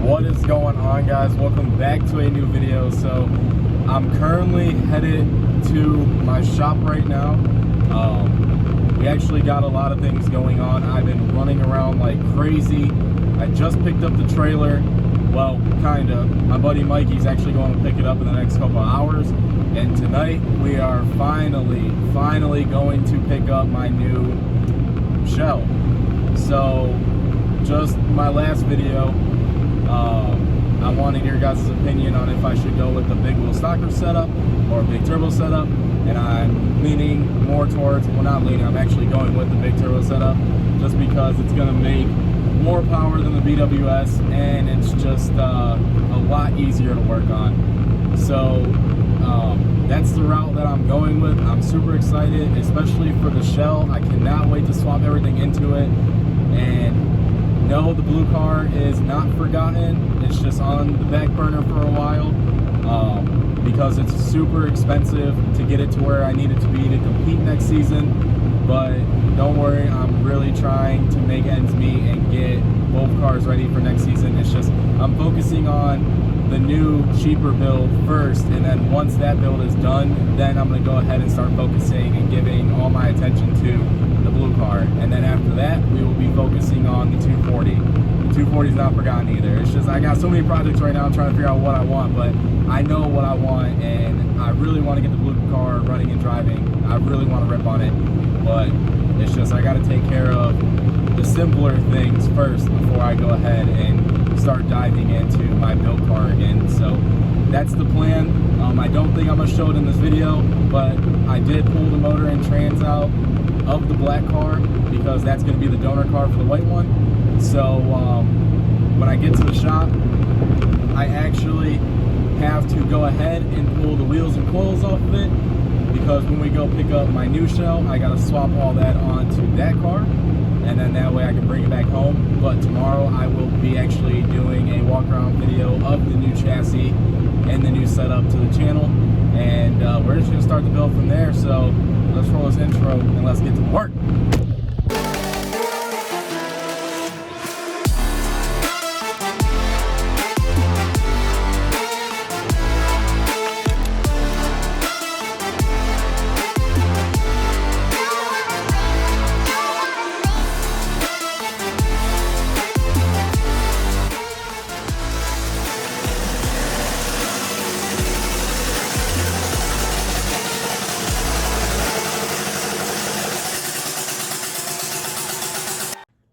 What is going on, guys? Welcome back to a new video. So I'm currently headed to my shop right now. We actually got a lot of things going on. I've been running around like crazy. I just picked up the trailer. Well, kind of. My buddy Mikey's actually going to pick it up in the next couple of hours. And tonight we are finally going to pick up my new shell. So just my last video, I wanted your guys' opinion on if I should go with the big wheel stocker setup or big turbo setup, and I'm leaning more towards, well, not leaning, I'm actually going with the big turbo setup just because it's going to make more power than the BWS, and it's just a lot easier to work on. So that's the route that I'm going with. I'm super excited, especially for the shell. I cannot wait to swap everything into it. And no, the blue car is not forgotten. It's just on the back burner for a while because it's super expensive to get it to where I need it to be to compete next season. But don't worry, I'm really trying to make ends meet and get both cars ready for next season. It's just I'm focusing on the new cheaper build first, and then once that build is done, then I'm going to go ahead and start focusing and giving all my attention to the blue car. And then after that, we will be focusing on the 240. The 240 is not forgotten either. It's just I got so many projects right now. I'm trying to figure out what I want, but I know what I want, and I really want to get the blue car running and driving. I really want to rip on it, but it's just I got to take care of the simpler things first before I go ahead and start diving into my build car again. So that's the plan. I don't think I'm going to show it in this video, but I did pull the motor and trans out of the black car because that's going to be the donor car for the white one. So when I get to the shop, I actually have to go ahead and pull the wheels and coils off of it, because when we go pick up my new shell, I got to swap all that onto that car, and then that way I can bring it back home. But tomorrow I will be actually doing a walk around video of the new chassis and the new setup to the channel, and we're just gonna start the build from there. So let's roll this intro and let's get to work.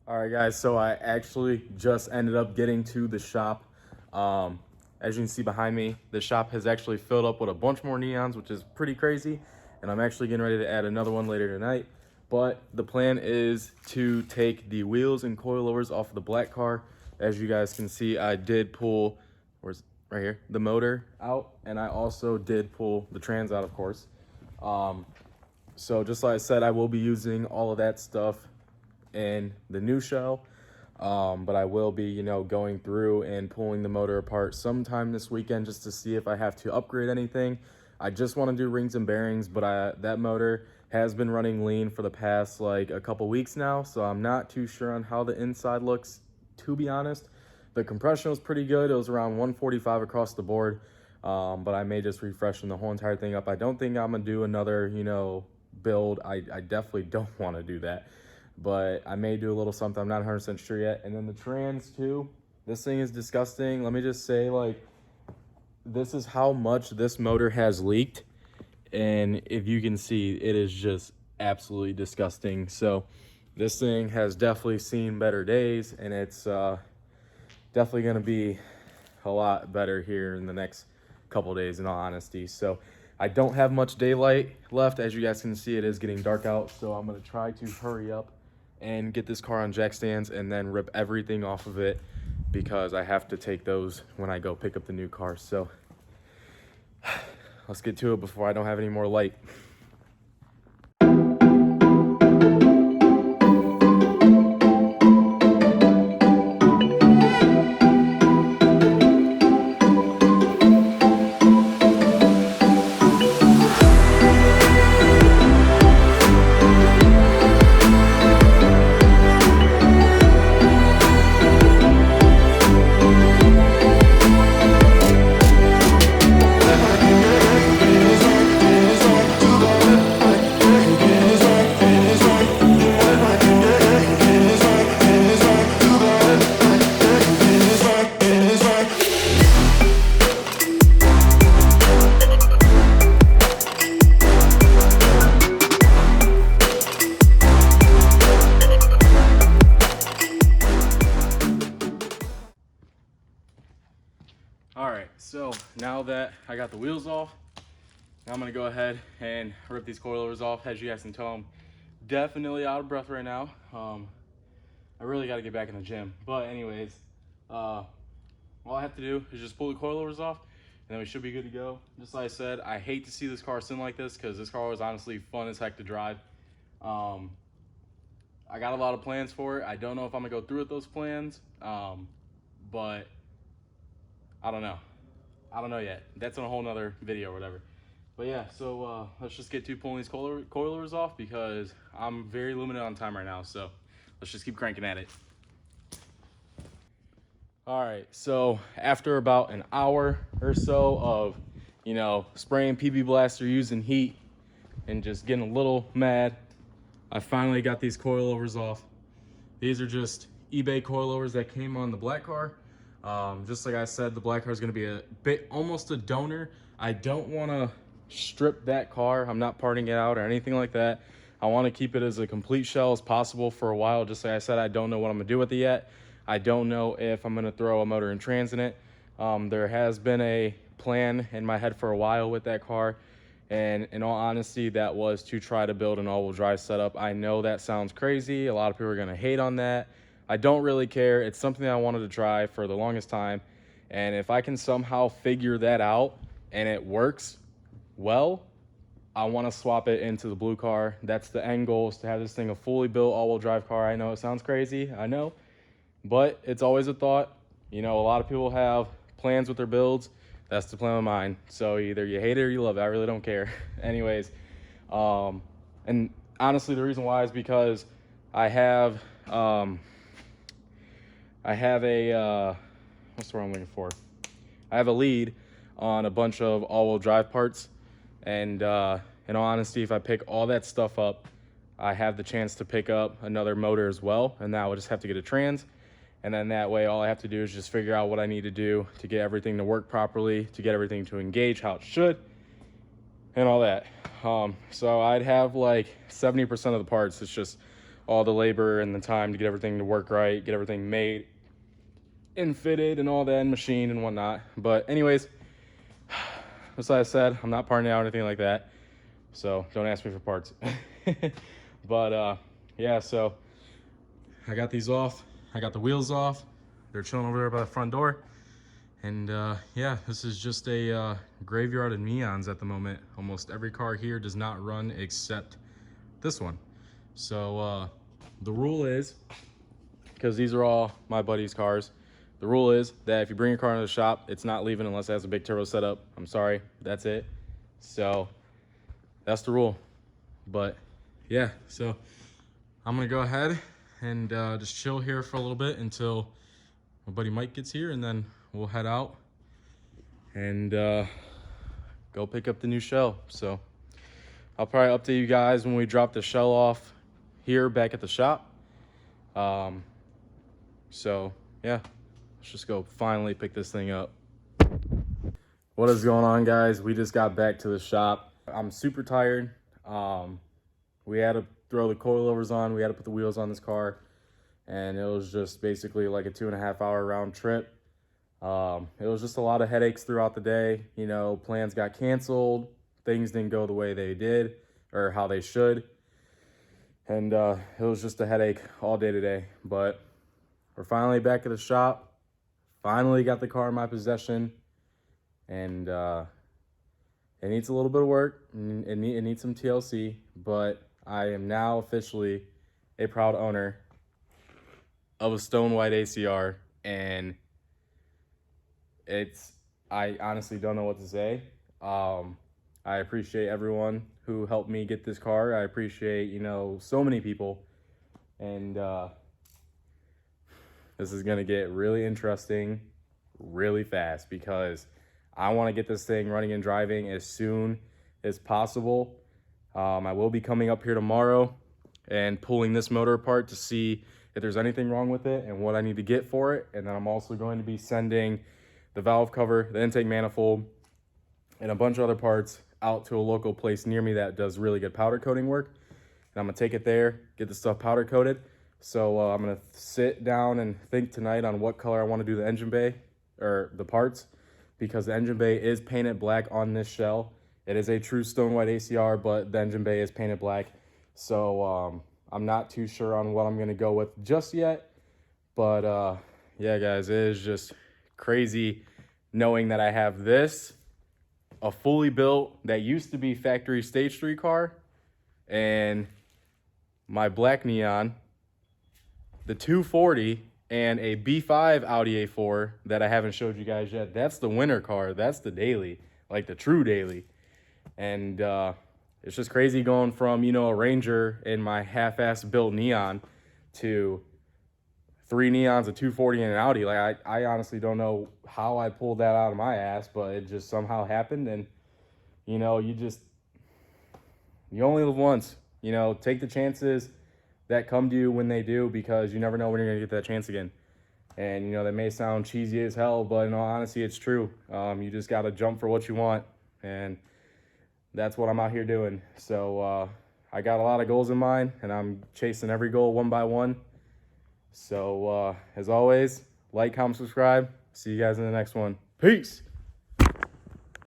Alright guys, so I actually just ended up getting to the shop. As you can see behind me, the shop has actually filled up with a bunch more neons, which is pretty crazy, and I'm actually getting ready to add another one later tonight. But the plan is to take the wheels and coilovers off of the black car. As you guys can see, I did pull, where's right here, the motor out, and I also did pull the trans out, of course. So just like I said, I will be using all of that stuff in the new shell, but I will be, you know, going through and pulling the motor apart sometime this weekend just to see if I have to upgrade anything. I just want to do rings and bearings, but that motor has been running lean for the past like a couple weeks now, so I'm not too sure on how the inside looks, to be honest. The compression was pretty good. It was around 145 across the board, but I may just refreshen the whole entire thing up. I don't think I'm gonna do another, you know, build. I definitely don't want to do that, but I may do a little something. I'm not 100% sure yet. And then the trans too, this thing is disgusting. Let me just say, like, this is how much this motor has leaked, and if you can see, it is just absolutely disgusting. So this thing has definitely seen better days, and it's definitely going to be a lot better here in the next couple days, in all honesty. So I don't have much daylight left. As you guys can see, it is getting dark out, so I'm going to try to hurry up and get this car on jack stands and then rip everything off of it, because I have to take those when I go pick up the new car. So let's get to it before I don't have any more light. All right, so now that I got the wheels off, I'm gonna go ahead and rip these coilovers off. As you guys can tell, I'm definitely out of breath right now. I really gotta get back in the gym. But anyways, all I have to do is just pull the coilovers off and then we should be good to go. Just like I said, I hate to see this car sin like this because this car was honestly fun as heck to drive. I got a lot of plans for it. I don't know if I'm gonna go through with those plans, but I don't know. I don't know yet. That's on a whole nother video or whatever. But yeah, so let's just get to pulling these coilovers off because I'm very limited on time right now. So let's just keep cranking at it. All right, so after about an hour or so of, you know, spraying PB Blaster, using heat, and just getting a little mad, I finally got these coilovers off. These are just eBay coilovers that came on the black car. Just like I said, the black car is going to be a bit almost a donor. I don't want to strip that car. I'm not parting it out or anything like that. I want to keep it as a complete shell as possible for a while. Just like I said, I don't know what I'm going to do with it yet. I don't know if I'm going to throw a motor and trans in it. There has been a plan in my head for a while with that car. And in all honesty, that was to try to build an all-wheel drive setup. I know that sounds crazy. A lot of people are going to hate on that. I don't really care. It's something I wanted to try for the longest time. And if I can somehow figure that out and it works well, I want to swap it into the blue car. That's the end goal, is to have this thing a fully built all-wheel drive car. I know it sounds crazy, I know, but it's always a thought. You know, a lot of people have plans with their builds. That's the plan of mine. So either you hate it or you love it. I really don't care. Anyways, and honestly, the reason why is because I have a what's the word I'm looking for? I have a lead on a bunch of all-wheel drive parts, and in all honesty, if I pick all that stuff up, I have the chance to pick up another motor as well, and now I just have to get a trans. And then that way, all I have to do is just figure out what I need to do to get everything to work properly, to get everything to engage how it should, and all that. So I'd have like 70% of the parts. It's just all the labor and the time to get everything to work right, get everything made and fitted and all that, and machined and whatnot. But anyways, as I said, I'm not parting out or anything like that. So don't ask me for parts. But yeah, so I got these off. I got the wheels off. They're chilling over there by the front door. And yeah, this is just a graveyard of neons at the moment. Almost every car here does not run except this one. So the rule is, because these are all my buddy's cars, the rule is that if you bring your car into the shop, it's not leaving unless it has a big turbo setup. I'm sorry, that's it. So that's the rule. But yeah, so I'm gonna go ahead and just chill here for a little bit until my buddy Mike gets here, and then we'll head out and go pick up the new shell. So I'll probably update you guys when we drop the shell off here back at the shop. So yeah, let's just go finally pick this thing up. What is going on, guys? We just got back to the shop. I'm super tired. We had to throw the coilovers on, we had to put the wheels on this car, and it was just basically like a 2.5 hour round trip. It was just a lot of headaches throughout the day. You know, plans got canceled, things didn't go the way they did or how they should, and it was just a headache all day today. But we're finally back at the shop, finally got the car in my possession, and it needs a little bit of work. It needs some TLC, but I am now officially a proud owner of a stone white ACR, and I honestly don't know what to say. I appreciate everyone who helped me get this car. I appreciate, you know, so many people, and this is gonna get really interesting really fast because I want to get this thing running and driving as soon as possible. I will be coming up here tomorrow and pulling this motor apart to see if there's anything wrong with it and what I need to get for it. And then I'm also going to be sending the valve cover, the intake manifold, and a bunch of other parts out to a local place near me that does really good powder coating work. And I'm gonna take it there, get the stuff powder coated. So I'm gonna sit down and think tonight on what color I want to do the engine bay or the parts. because the engine bay is painted black on this shell. It is a true stone white ACR, but the engine bay is painted black. So I'm not too sure on what I'm going to go with just yet. But yeah, guys, it is just crazy knowing that I have this, a fully built that used to be factory stage 3 car, and my black neon, the 240, and a B5 Audi A4 that I haven't showed you guys yet. That's the winter car. That's the daily, like the true daily. And it's just crazy going from, you know, a Ranger in my half-ass built neon to 3 neons, a 240, and an Audi. Like, I honestly don't know how I pulled that out of my ass, but it just somehow happened. And, you know, you only live once. You know, take the chances that come to you when they do, because you never know when you're gonna get that chance again. And, you know, that may sound cheesy as hell, but in all honesty, it's true. You just gotta jump for what you want, and that's what I'm out here doing. So I got a lot of goals in mind, and I'm chasing every goal one by one. So as always, like, comment, subscribe. See you guys in the next one. Peace.